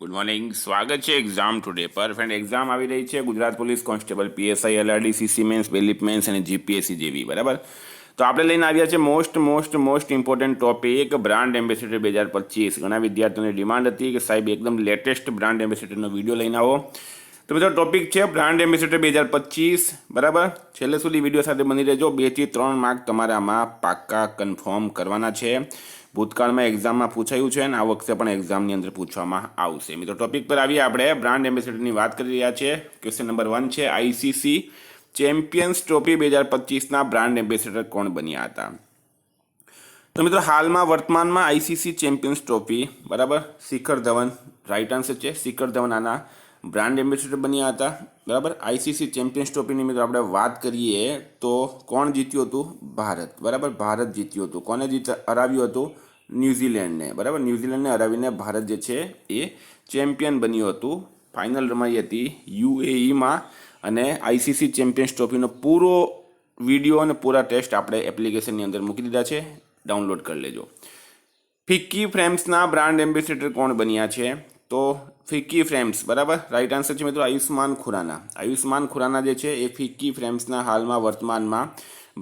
Good morning, સ્વાગત છે exam today પર. ફ્રેન્ડ, એક્ઝામ આવી રહી છે Gujarat police constable, PSI, LRD, CC mains, બેલિપ મેન્સ અને જીપીએસસી જેવી. બરાબર. તો આપણે લઈને આવ્યા છે most important topic, brand ambassador 2025. ઘણા વિદ્યાર્થીઓની ડિમાન્ડ હતી કે સાહેબ એકદમ લેટેસ્ટ બ્રાન્ડ એમ્બેસેડરનો વિડીયો લઈને આવો. તો મિત્રો ટોપિક છે બ્રાન્ડ એમ્બેસેડર 2025. બરાબર. છેલ્લે સુધી વિડીયો સાથે બની રહેજો. 2 થી 3 માર્ક તમારામાં પાક્કા કન્ફર્મ કરવાના છે. ભૂતકાળમાં એક્ઝામમાં પૂછાયું છે અને આ વખતે પણ એક્ઝામની અંદર પૂછવામાં આવશે. મિત્રો ટોપિક પર આવીએ. આપણે બ્રાન્ડ એમ્બેસેડરની વાત કરી રહ્યા છીએ. ક્વેશ્ચન નંબર 1 છે, આઈસીસી ચેમ્પિયન્સ ટ્રોફી 2025ના બ્રાન્ડ એમ્બેસેડર કોણ બન્યા હતા? તો મિત્રો હાલમાં વર્તમાનમાં આઈસીસી ચેમ્પિયન્સ ટ્રોફી, બરાબર, શિખર ધવન રાઈટ આન્સર છે. શિખર ધવન આના બ્રાન્ડ એમ્બેસેડર બન્યા હતા. બરાબર. આઈસીસી ચેમ્પિયન્સ ટ્રોફીની મિત્રો આપણે વાત કરીએ તો કોણ જીત્યું હતું? ભારત. બરાબર, ભારત જીત્યું હતું. કોને હરાવ્યું હતું? ન્યૂઝીલેન્ડને. બરાબર, ન્યૂઝીલેન્ડને હરાવીને ભારત જે છે એ ચેમ્પિયન બન્યું હતું. ફાઇનલ રમાઈ હતી યુએઈમાં. અને આઈસીસી ચેમ્પિયન્સ ટ્રોફીનો પૂરો વિડીયો અને પૂરા ટેસ્ટ આપણે એપ્લિકેશનની અંદર મૂકી દીધા છે, ડાઉનલોડ કરી લેજો. ફિક્કી ફ્રેમ્સના બ્રાન્ડ એમ્બેસેડર કોણ બન્યા છે? તો ફિક્કી ફ્રેમ્સ, બરાબર, રાઈટ આન્સર છે મિત્રો આયુષ્માન ખુરાના. આયુષ્માન ખુરાના જે છે એ ફિક્કી ફ્રેમ્સના હાલમાં વર્તમાનમાં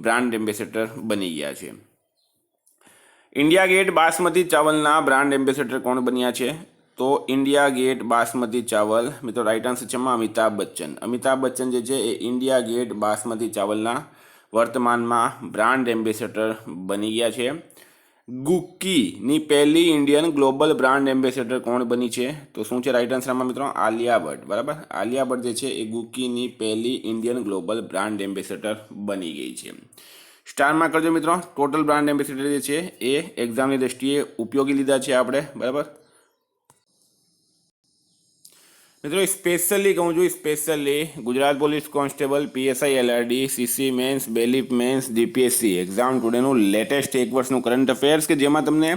બ્રાન્ડ એમ્બેસેડર બની ગયા છે. ઇન્ડિયા ગેટ બાસમતી ચાવલના બ્રાન્ડ એમ્બેસેડર કોણ બન્યા છે? તો ઇન્ડિયા ગેટ બાસમતી ચાવલ, મિત્રો રાઈટ આન્સર છે અમિતાભ બચ્ચન. અમિતાભ બચ્ચન જે છે એ ઇન્ડિયા ગેટ બાસમતી ચાવલના વર્તમાનમાં બ્રાન્ડ એમ્બેસેડર બની ગયા છે. ગુક્કીની પહેલી ઇન્ડિયન ગ્લોબલ બ્રાન્ડ એમ્બેસેડર કોણ બની છે? તો શું છે રાઈટ આન્સર આમાં મિત્રો? આલિયા ભટ્ટ. બરાબર, આલિયા ભટ્ટ જે છે એ ગુક્કીની પહેલી ઇન્ડિયન ગ્લોબલ બ્રાન્ડ એમ્બેસેડર બની ગઈ છે. સ્ટારમાં કરજો મિત્રો. ટોટલ બ્રાન્ડ એમ્બેસેડર જે છે એ એક્ઝામની દ્રષ્ટિએ ઉપયોગી લીધા છે આપણે. બરાબર મિત્રો, સ્પેશિયલી કહું છું, specially Gujarat police constable, PSI, LRD, CC mains, બેલિપ મેન્સ, જીપીએસસી એક્ઝામ ટુડેનું લેટેસ્ટ 1 વર્ષનું કરંટ અફેર્સ કે જેમાં તમને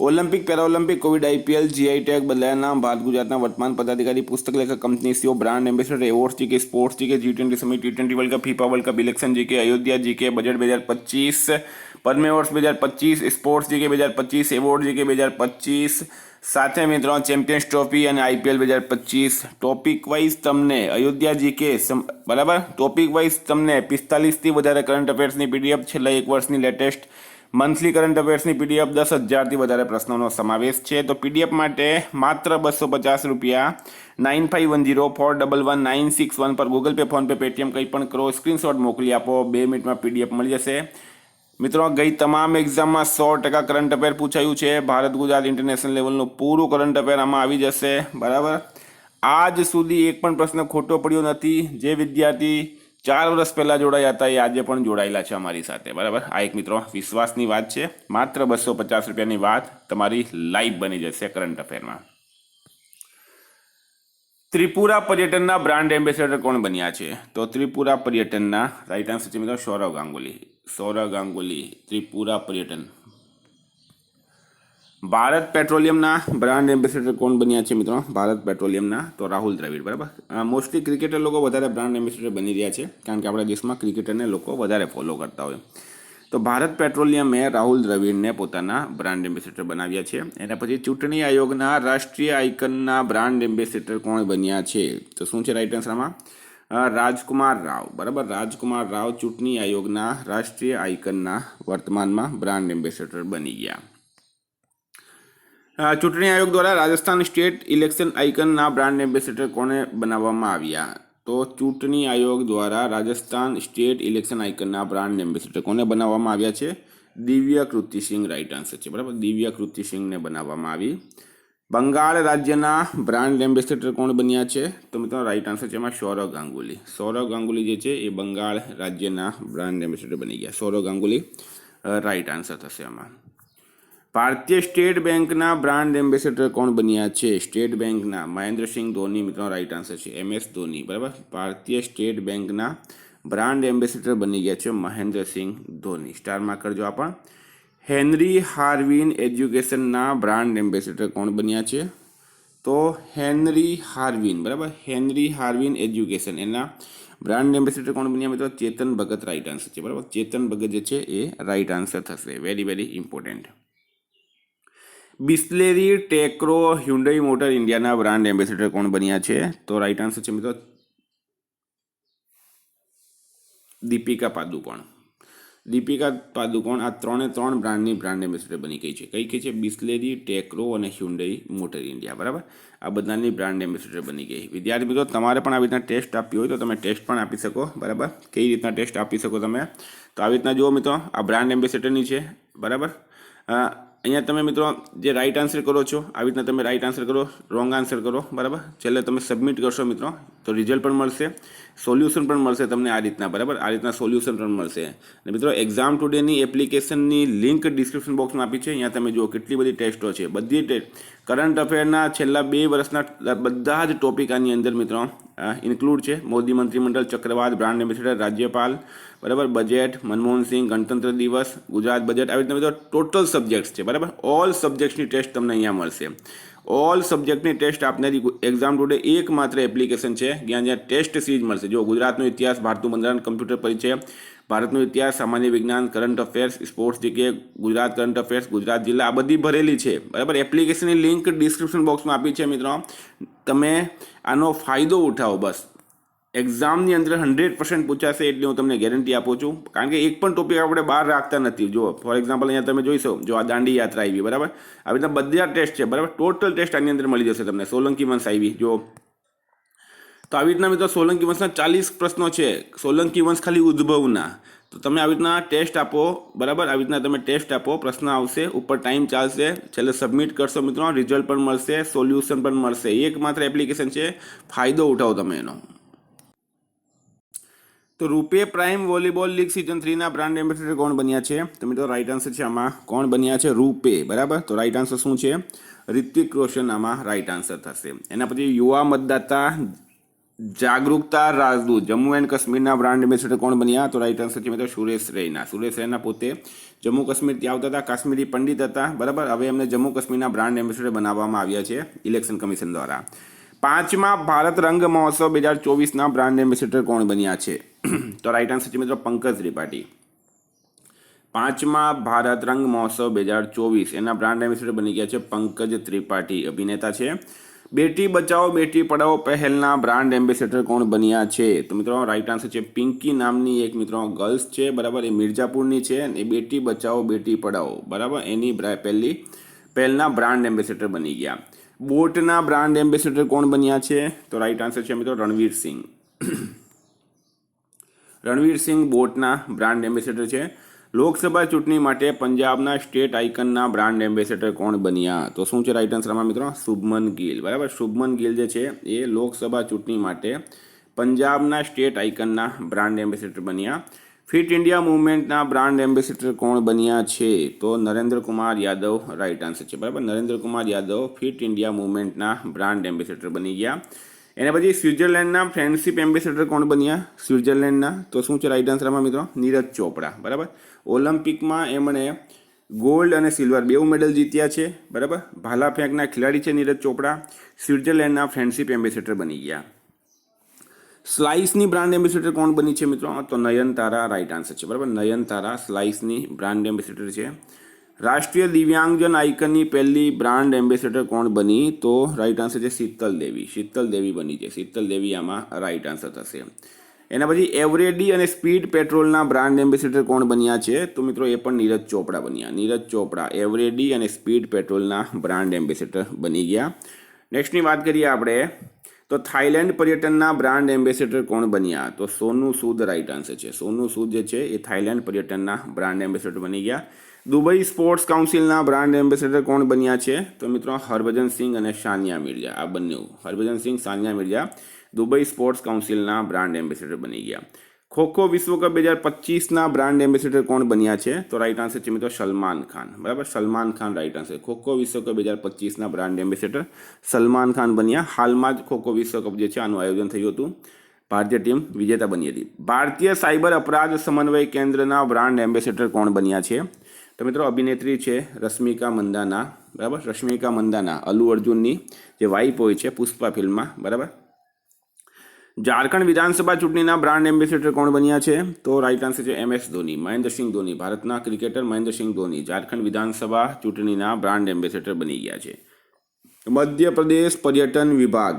Olympic, para Olympic, Covid, IPL, GI tag, બદલાયા નામ, ભારત ગુજરાતના વર્તમાન પદાધિકારી, પુસ્તક લેખક, company CEO, brand ambassador, awards GK, sports GK, G20 summit, T20 world cup, FIFA world cup, election GK, Ayodhya GK, budget 2025, Padma awards 2025, sports GK 2025, award GK 2025, સાથે મિત્રો champions trophy અને આઈપીએલ 2025. ટોપિક વાઇઝ તમને અયોધ્યા જીકે, બરાબર, topic wise તમને 45થી વધારે current અફેર્સની PDF, છેલ્લા 1 વર્ષની latest monthly current અફેર્સની PDF, 10,000થી વધારે પ્રશ્નોનો સમાવેશ છે. તો પીડીએફ માટે માત્ર 250 રૂપિયા 9510411961 પર ગૂગલ પે, ફોનપે, પેટીએમ કંઈ પણ કરો, સ્ક્રીનશોટ મોકલી આપો. 2 મિનિટમાં પીડીએફ મળી જશે. મિત્રો ગઈ તમામ એક્ઝામમાં 100% કરંટ અફેર પૂછાયું છે. ભારત ગુજરાત ઇન્ટરનેશનલ લેવલનું પૂરું કરંટ અફેર આમાં આવી જશે. બરાબર, આજ સુધી એક પણ પ્રશ્ન ખોટો પડ્યો નથી. જે વિદ્યાર્થી 4 વર્ષ પહેલાં જોડાયા હતા એ આજે પણ જોડાયેલા છે અમારી સાથે. બરાબર, આ એક મિત્રો વિશ્વાસની વાત છે. માત્ર 250 રૂપિયાની વાત તમારી લાઈવ બની જશે કરંટ અફેરમાં. ત્રિપુરા પર્યટનના બ્રાન્ડ એમ્બેસેડર કોણ બન્યા છે? તો ત્રિપુરા પર્યટનના રાઈટ આન્સર છે મિત્રો સૌરવ ગાંગુલી. સૌરવ ગાંગુલી, ત્રિપુરા પર્યટન. ભારત પેટ્રોલિયમના બ્રાન્ડ એમ્બેસેડર કોણ બન્યા છે મિત્રો? ભારત પેટ્રોલિયમના તો રાહુલ દ્રવિડ. બરાબર, મોસ્ટલી ક્રિકેટર લોકો વધારે બ્રાન્ડ એમ્બેસેડર બની રહ્યા છે કારણ કે આપણા દેશમાં ક્રિકેટરને લોકો વધારે ફોલો કરતા હોય. તો ભારત પેટ્રોલિયમે રાહુલ દ્રવિડને પોતાના બ્રાન્ડ એમ્બેસેડર બનાવ્યા છે. એના પછી ચૂંટણી આયોગના રાષ્ટ્રીય આઇકનના બ્રાન્ડ એમ્બેસેડર કોણ બન્યા છે? તો શું છે રાઈટ આન્સર આમાં? રાજકુમાર રાવ. બરાબર, રાજકુમાર રાવ ચૂંટણી આયોગના રાષ્ટ્રીય આઇકનના વર્તમાનમાં બ્રાન્ડ એમ્બેસેડર બની ગયા. ચૂંટણી આયોગ દ્વારા રાજસ્થાન સ્ટેટ ઇલેક્શન આઇકનના બ્રાન્ડ એમ્બેસેડર કોને બનાવવામાં આવ્યા? તો ચૂંટણી આયોગ દ્વારા રાજસ્થાન સ્ટેટ ઇલેક્શન આઇકનના બ્રાન્ડ એમ્બેસેડર કોને બનાવવામાં આવ્યા છે? દિવ્ય કૃતિસિંહ રાઈટ આન્સર છે. બરાબર, દિવ્ય કૃતિસિંહને બનાવવામાં આવી. બંગાળ રાજ્યના બ્રાન્ડ એમ્બેસેડર કોણ બન્યા છે? તો મિત્રો રાઈટ આન્સર છે એમાં સૌરવ ગાંગુલી. સૌરવ ગાંગુલી જે છે એ બંગાળ રાજ્યના બ્રાન્ડ એમ્બેસેડર બની ગયા. સૌરવ ગાંગુલી રાઈટ આન્સર થશે એમાં. ભારતીય સ્ટેટ બેંકના બ્રાન્ડ એમ્બેસેડર કોણ બન્યા છે? સ્ટેટ બેંકના મહેન્દ્રસિંહ ધોની મિત્રો રાઈટ આન્સર છે. MS ધોની. બરાબર, ભારતીય સ્ટેટ બેંકના બ્રાન્ડ એમ્બેસેડર બની ગયા છે મહેન્દ્રસિંહ ધોની. સ્ટારમાં કરજો આ પણ. હેનરી હાર્વિન એજ્યુકેશનના બ્રાન્ડ એમ્બેસેડર કોણ બન્યા છે? તો હેનરી હાર્વિન. બરાબર, હેનરી હાર્વિન એજ્યુકેશન એના બ્રાન્ડ એમ્બેસેડર કોણ બન્યા મિત્રો? ચેતન ભગત રાઈટ આન્સર છે. બરાબર, ચેતન ભગત જે છે એ રાઈટ આન્સર થશે. Very important. બિસ્લેરી ટેક્રો હ્યુન્ડાઈ મોટર ઇન્ડિયાના બ્રાન્ડ એમ્બેસેડર કોણ બન્યા છે? તો રાઈટ આન્સર છે મિત્રો દીપિકા પાદુકોણ. દીપિકા પાદુકોણ આ 3 બ્રાન્ડની બ્રાન્ડ એમ્બેસેડર બની ગઈ છે. કઈ છે? બિસ્લેરી, ટેક્રો અને હ્યુન્ડાઈ મોટર ઇન્ડિયા. બરાબર, આ બધાની બ્રાન્ડ એમ્બેસેડર બની ગઈ. વિદ્યાર્થી મિત્રો, તમારે પણ આવી રીતના ટેસ્ટ આપવી હોય તો તમે ટેસ્ટ પણ આપી શકો. બરાબર, કઈ રીતના ટેસ્ટ આપી શકો તમે? તો આવી રીતના જુઓ મિત્રો, આ બ્રાન્ડ એમ્બેસેડરની છે. બરાબર, અહીંયા તમે મિત્રો જે રાઈટ આન્સર કરો છો, આવી રીતના તમે રાઈટ આન્સર કરો, રોંગ આન્સર કરો. બરાબર, છેલ્લે તમે સબમિટ કરશો મિત્રો તો રિઝલ્ટ પણ મળશે, સોલ્યુશન પણ મળશે તમને આ રીતના. બરાબર, આ રીતના સોલ્યુશન પણ મળશે. અને મિત્રો, એક્ઝામ ટુડેની એપ્લિકેશનની લિંક ડિસ્ક્રિપ્શન બોક્સમાં આપી છે. અહીંયા તમે જુઓ કેટલી બધી ટેસ્ટો છે. બધી ટેસ્ટ કરંટ અફેરના છેલ્લા 2 વર્ષના બધા જ ટોપિક આની અંદર મિત્રો ઇન્ક્લુડ છે. મોદી મંત્રીમંડળ, ચક્રવાત, બ્રાન્ડ એમ્બેસેડર, રાજ્યપાલ, બરાબર, બજેટ, મનમોહન સિંહ, ગણતંત્ર દિવસ, ગુજરાત બજેટ, આવી રીતના બધા ટોટલ સબ્જેક્ટ્સ છે. બરાબર, ઓલ સબ્જેક્ટ્સની ટેસ્ટ તમને અહીંયા મળશે. ઓલ સબ્જેક્ટની ટેસ્ટ આપનારી એક્ઝામ ટુડે એકમાત્ર એપ્લિકેશન છે જ્યાં ટેસ્ટ સિરીઝ મળશે. જો ગુજરાતનો ઇતિહાસ, ભારતનું બંધારણ, કમ્પ્યુટર પરિચય, ભારતનો ઇતિહાસ, સામાન્ય વિજ્ઞાન, current affairs, sports GK, Gujarat current affairs, Gujarat જિલ્લા, આ બધી ભરેલી છે. બરાબર, એપ્લિકેશનની લિંક ડિસ્ક્રિપ્શન બોક્સમાં આપી છે મિત્રો. તમે આનો ફાયદો ઉઠાવો. બસ, એક્ઝામની અંદર 100% પૂછાશે એટલી હું તમને ગેરંટી આપું છું. કારણ કે એક પણ ટોપિક આપણે બહાર રાખતા નથી. જો ફોર એક્ઝામ્પલ અહીંયા તમે જોઈશો, જો આ દાંડી યાત્રા આવી. બરાબર, આવી રીતના બધા ટેસ્ટ છે. બરાબર, ટોટલ ટેસ્ટ આની અંદર મળી જશે તમને. સોલંકી વંશ આવી. જો તો આવી રીતના મિત્રો સોલંકી વંશના 40 પ્રશ્નો છે. સોલંકી વંશ ખાલી ઉદ્ભવના. તો તમે આવી રીતના ટેસ્ટ આપો. બરાબર, આવી રીતના તમે ટેસ્ટ આપો, પ્રશ્ન આવશે, ઉપર ટાઈમ ચાલશે, છેલ્લે સબમિટ કરશો મિત્રો, રિઝલ્ટ પણ મળશે, સોલ્યુશન પણ મળશે. એકમાત્ર એપ્લિકેશન છે, ફાયદો ઉઠાવો તમે એનો. તો RuPay prime volleyball league season 3ના બ્રાન્ડ એમ્બેસેડર કોણ બન્યા છે? તો મિત્રો રાઈટ આન્સર છે આમાં કોણ બન્યા છે? રૂપે. બરાબર, તો રાઈટ આન્સર શું છે? રિતિક રોશન આમાં રાઈટ આન્સર થશે. એના પછી યુવા મતદાતા જાગૃતતા રાજદૂત જમ્મુ એન્ડ કાશ્મીરના બ્રાન્ડ એમ્બેસેડર કોણ બન્યા? તો રાઈટ આન્સર છે મિત્રો સુરેશ રૈના. સુરેશ રૈના પોતે જમ્મુ કાશ્મીરથી આવતા હતા, કાશ્મીરી પંડિત હતા. બરાબર, હવે એમને જમ્મુ કાશ્મીરના બ્રાન્ડ એમ્બેસેડર બનાવવામાં આવ્યા છે ઇલેક્શન કમિશન દ્વારા. 5મા ભારત રંગ મહોત્સવ 2024ના બ્રાન્ડ એમ્બેસેડર કોણ બન્યા છે? તો રાઈટ આન્સર છે મિત્રો પંકજ ત્રિપાઠી. 5મા ભારત રંગ મહોત્સવ 2024 એના બ્રાન્ડ એમ્બેસેડર બની ગયા છે પંકજ ત્રિપાઠી, અભિનેતા છે. બેટી બચાવો બેટી પઢાઓ પહેલના બ્રાન્ડ એમ્બેસેડર કોણ બન્યા છે? તો મિત્રો રાઈટ આન્સર છે પિંકી નામની એક મિત્રો ગર્લ્સ છે. બરાબર, એ મિર્જાપુરની છે. એ બેટી બચાવો બેટી પઢાઓ, બરાબર, એની પહેલના બ્રાન્ડ એમ્બેસેડર બની ગયા. બોટના બ્રાન્ડ એમ્બેસેડર કોણ બન્યા છે? તો રાઈટ આન્સર છે મિત્રો રણવીર સિંહ. રણવીર સિંહ બોટના બ્રાન્ડ એમ્બેસેડર છે. લોકસભા ચૂંટણી માટે પંજાબના સ્ટેટ આઇકનના બ્રાન્ડ એમ્બેસેડર કોણ બન્યા? તો શું છે રાઈટ આન્સરમાં મિત્રો? શુભમન ગિલ. બરાબર, શુભમન ગિલ જે છે એ લોકસભા ચૂંટણી માટે પંજાબના સ્ટેટ આઇકનના બ્રાન્ડ એમ્બેસેડર બન્યા. ફિટ ઇન્ડિયા મુવમેન્ટના બ્રાન્ડ એમ્બેસેડર કોણ બન્યા છે? તો નરેન્દ્ર કુમાર યાદવ રાઈટ આન્સર છે. બરાબર, નરેન્દ્ર કુમાર યાદવ ફિટ ઇન્ડિયા મુવમેન્ટના બ્રાન્ડ એમ્બેસેડર બની ગયા. એના પછી સ્વિટ્ઝરલેન્ડના ફ્રેન્ડશિપ એમ્બેસેડર કોણ બન્યા? સ્વિટ્ઝરલેન્ડના. તો શું છે રાઈટ આન્સરમાં મિત્રો? નીરજ ચોપડા. બરાબર, ઓલિમ્પિકમાં એમણે ગોલ્ડ અને સિલ્વર 2 મેડલ જીત્યા છે. બરાબર, ભાલા ફેંકના ખેલાડી છે નીરજ ચોપડા. સ્વિટ્ઝરલેન્ડના ફ્રેન્ડશિપ એમ્બેસેડર બની ગયા. સ્લાઇસની બ્રાન્ડ એમ્બેસેડર કોણ બની છે મિત્રો? તો નયનતારા રાઈટ આન્સર છે. બરાબર, નયનતારા સ્લાઇસની બ્રાન્ડ એમ્બેસેડર છે. રાષ્ટ્રીય દિવ્યાંગજન આઇકનની પહેલી બ્રાન્ડ એમ્બેસેડર કોણ બની? તો રાઈટ આન્સર છે શીતલ દેવી. શીતલ દેવી બની છે. શીતલ દેવી આમાં રાઈટ આન્સર થશે. એના પછી એવરેડી અને સ્પીડ પેટ્રોલના બ્રાન્ડ એમ્બેસેડર કોણ બન્યા છે? તો મિત્રો એ પણ નીરજ ચોપડા બન્યા. નીરજ ચોપડા એવરેડી અને સ્પીડ પેટ્રોલના બ્રાન્ડ એમ્બેસેડર બની ગયા. નેક્સ્ટની વાત કરીએ આપણે તો થાઈલેન્ડ પર્યટનના બ્રાન્ડ એમ્બેસેડર કોણ બન્યા? તો સોનુ સૂદ રાઈટ આન્સર છે. સોનુ સૂદ જે છે એ થાઈલેન્ડ પર્યટનના બ્રાન્ડ એમ્બેસેડર બની ગયા. દુબઈ સ્પોર્ટ્સ કાઉન્સિલના બ્રાન્ડ એમ્બેસેડર કોણ બન્યા છે? તો મિત્રો હરભજન સિંહ અને સાનિયા મિર્ઝા. આ બંને હરભજન સિંહ, સાનિયા મિર્ઝા દુબઈ સ્પોર્ટ્સ કાઉન્સિલના બ્રાન્ડ એમ્બેસેડર બની ગયા. ખોખો વિશ્વકપ 2025ના બ્રાન્ડ એમ્બેસેડર કોણ બન્યા છે? તો રાઈટ આન્સર છે મિત્રો સલમાન ખાન. બરાબર, સલમાન ખાન રાઈટ આન્સર. ખોખો વિશ્વકપ 2025ના બ્રાન્ડ એમ્બેસેડર સલમાન ખાન બન્યા. હાલમાં જ ખોખો વિશ્વકપ જે છે આનું આયોજન થયું હતું. ભારતીય ટીમ વિજેતા બની હતી. ભારતીય સાયબર અપરાધ સમન્વય કેન્દ્રના બ્રાન્ડ એમ્બેસેડર કોણ બન્યા છે? તો મિત્રો અભિનેત્રી છે રશ્મિકા મંદાના. બરાબર, રશ્મિકા મંદાના અલ્લુ અર્જુનની જે વાઇફ હોય છે પુષ્પા ફિલ્મમાં. બરાબર, ઝારખંડ વિધાનસભા ચૂંટણીના બ્રાન્ડ એમ્બેસેડર કોણ બન્યા છે? તો રાઈટ આન્સર છે MS ધોની, મહેન્દ્રસિંહ ધોની. ભારતના ક્રિકેટર મહેન્દ્રસિંહ ધોની ઝારખંડ વિધાનસભા ચૂંટણીના બ્રાન્ડ એમ્બેસેડર બની ગયા છે. મધ્યપ્રદેશ પર્યટન વિભાગ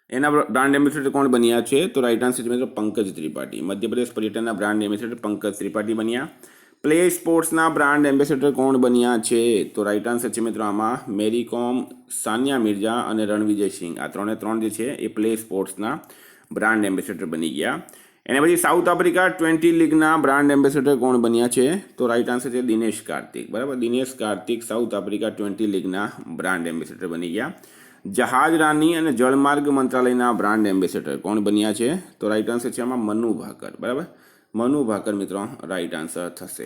એના બ્રાન્ડ એમ્બેસેડર કોણ બન્યા છે? તો રાઈટ આન્સર છે મિત્રો પંકજ ત્રિપાઠી. મધ્યપ્રદેશ પર્યટનના બ્રાન્ડ એમ્બેસેડર પંકજ ત્રિપાઠી બન્યા. પ્લે સ્પોર્ટ્સના બ્રાન્ડ એમ્બેસેડર કોણ બન્યા છે? તો રાઈટ આન્સર છે મિત્રો આમાં મેરી કોમ, સાનિયા મિર્ઝા અને રણવિજય સિંહ. આ ત્રણ જે છે એ પ્લે સ્પોર્ટ્સના બ્રાન્ડ એમ્બેસેડર બની ગયા. એના પછી સાઉથ આફ્રિકા 20 લીગના બ્રાન્ડ એમ્બેસેડર કોણ બન્યા છે? તો રાઈટ આન્સર છે દિનેશ કાર્તિક. બરાબર, દિનેશ કાર્તિક સાઉથ આફ્રિકા 20 લીગના બ્રાન્ડ એમ્બેસેડર બની ગયા. જહાજ રાની અને જળમાર્ગ મંત્રાલયના બ્રાન્ડ એમ્બેસેડર કોણ બન્યા છે? તો રાઈટ આન્સર છે આમાં મનુ ભાકર. બરાબર, મનુ ભાકર મિત્રો રાઈટ આન્સર થશે.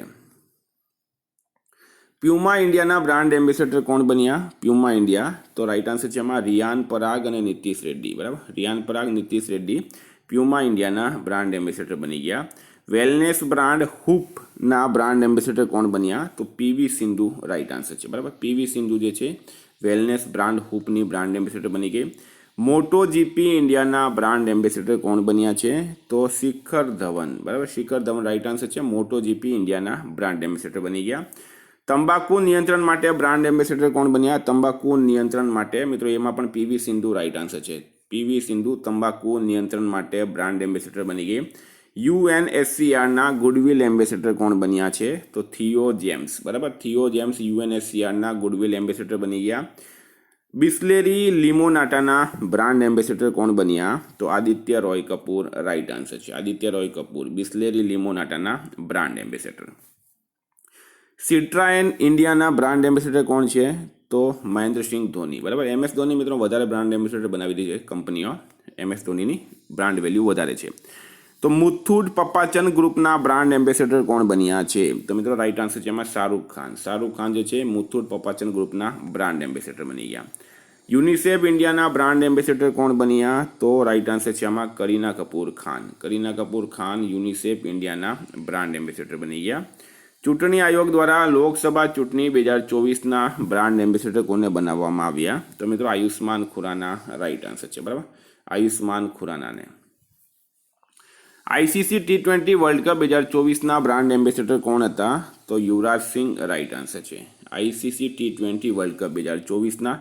પ્યુમા ઇન્ડિયાના બ્રાન્ડ એમ્બેસેડર કોણ બન્યા? પ્યુમા ઇન્ડિયા, તો રાઈટ આન્સર છે આમાં રિયાન પરાગ અને નીતિશ રેડ્ડી. બરાબર, રિયાન પરાગ, નીતિશ રેડ્ડી પ્યુમા ઇન્ડિયાના બ્રાન્ડ એમ્બેસેડર બની ગયા. વેલનેસ બ્રાન્ડ હૂપના બ્રાન્ડ એમ્બેસેડર કોણ બન્યા? તો PV સિંધુ રાઈટ આન્સર છે. બરાબર, PV સિંધુ જે છે વેલનેસ બ્રાન્ડ હૂપની બ્રાન્ડ એમ્બેસેડર બની ગઈ. મોટો જીપી ઇન્ડિયાના બ્રાન્ડ એમ્બેસેડર કોણ બન્યા છે? તો શિખર ધવન. બરાબર, શિખર ધવન રાઈટ આન્સર છે. મોટો જીપી ઇન્ડિયાના બ્રાન્ડ એમ્બેસેડર બની ગયા. તંબાકુ નિયંત્રણ માટે બ્રાન્ડ એમ્બેસેડર કોણ બન્યા? તંબાકુ નિયંત્રણ માટે મિત્રો એમાં પણ PV સિંધુ રાઈટ આન્સર છે. PV સિંધુ તંબાકુ નિયંત્રણ માટે બ્રાન્ડ એમ્બેસેડર બની ગઈ. UNSCRના ગુડવિલ એમ્બેસેડર કોણ બન્યા છે? તો થિયો જેમ્સ. બરાબર, થિયો જેમ્સ UNSCRના ગુડવિલ એમ્બેસેડર બની ગયા. બિસ્લેરી લિમોનાટાના બ્રાન્ડ એમ્બેસેડર કોણ બન્યા? તો આદિત્ય રોય કપૂર રાઈટ આન્સર છે. આદિત્ય રોય કપૂર બિસ્લેરી લિમોનાટાના બ્રાન્ડ એમ્બેસેડર. સિટ્રાએન ઇન્ડિયાના બ્રાન્ડ એમ્બેસેડર કોણ છે? તો મહેન્દ્રસિંહ ધોની. બરાબર, MS ધોની મિત્રો વધારે બ્રાન્ડ એમ્બેસેડર બનાવી દીધી છે કંપનીઓ. MS ધોનીની બ્રાન્ડ વેલ્યુ વધારે છે. તો મુથુટ પપ્પાચન ગ્રુપના બ્રાન્ડ એમ્બેસેડર કોણ બન્યા છે? તો મિત્રો રાઈટ આન્સર છે એમાં શાહરૂખ ખાન. શાહરૂખ ખાન જે છે મુથુટ પપ્પાચન ગ્રુપના બ્રાન્ડ એમ્બેસેડર બની ગયા. યુનિસેફ ઇન્ડિયાના બ્રાન્ડ એમ્બેસેડર કોણ બન્યા? તો રાઈટ આન્સર છે આમાં કરીના કપૂર ખાન. કરીના કપૂર ખાન યુનિસેફ ઇન્ડિયાના બ્રાન્ડ એમ્બેસેડર બની ગયા. ચૂંટણી આયોગ દ્વારા લોકસભા ચૂંટણી 2024ના બ્રાન્ડ એમ્બેસેડર કોને બનાવવામાં આવ્યા? તો મિત્રો આયુષ્માન ખુરાના રાઈટ આન્સર છે. બરાબર, આયુષ્માન ખુરાનાને. ICC T20 વર્લ્ડ કપ 2024ના બ્રાન્ડ એમ્બેસેડર કોણ હતા? તો યુવરાજ સિંહ રાઈટ આન્સર છે. ICC T20 વર્લ્ડ કપ 2024ના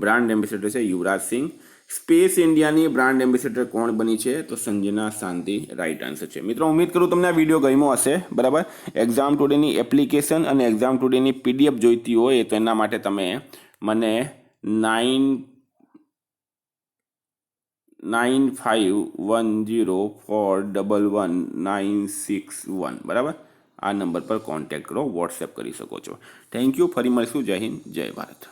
બ્રાન્ડ એમ્બેસેડર છે યુવરાજ સિંહ. સ્પેસ ઇન્ડિયાની બ્રાન્ડ એમ્બેસેડર કોણ બની છે? તો સંજના શાંતિ રાઈટ આન્સર છે. મિત્રો ઉમ્મીદ કરું તમને આ વિડીયો ગમ્યો હશે. બરાબર, એક્ઝામ ટુડેની એપ્લિકેશન અને એક્ઝામ ટુડેની PDF જોઈતી હોય તો એના માટે તમે મને 9510411961 બરાબર આ નંબર પર કોન્ટેક્ટ કરો, વોટ્સએપ કરી શકો છો. Thank you. ફરી મળીશું. જય હિન્દ, જય ભારત.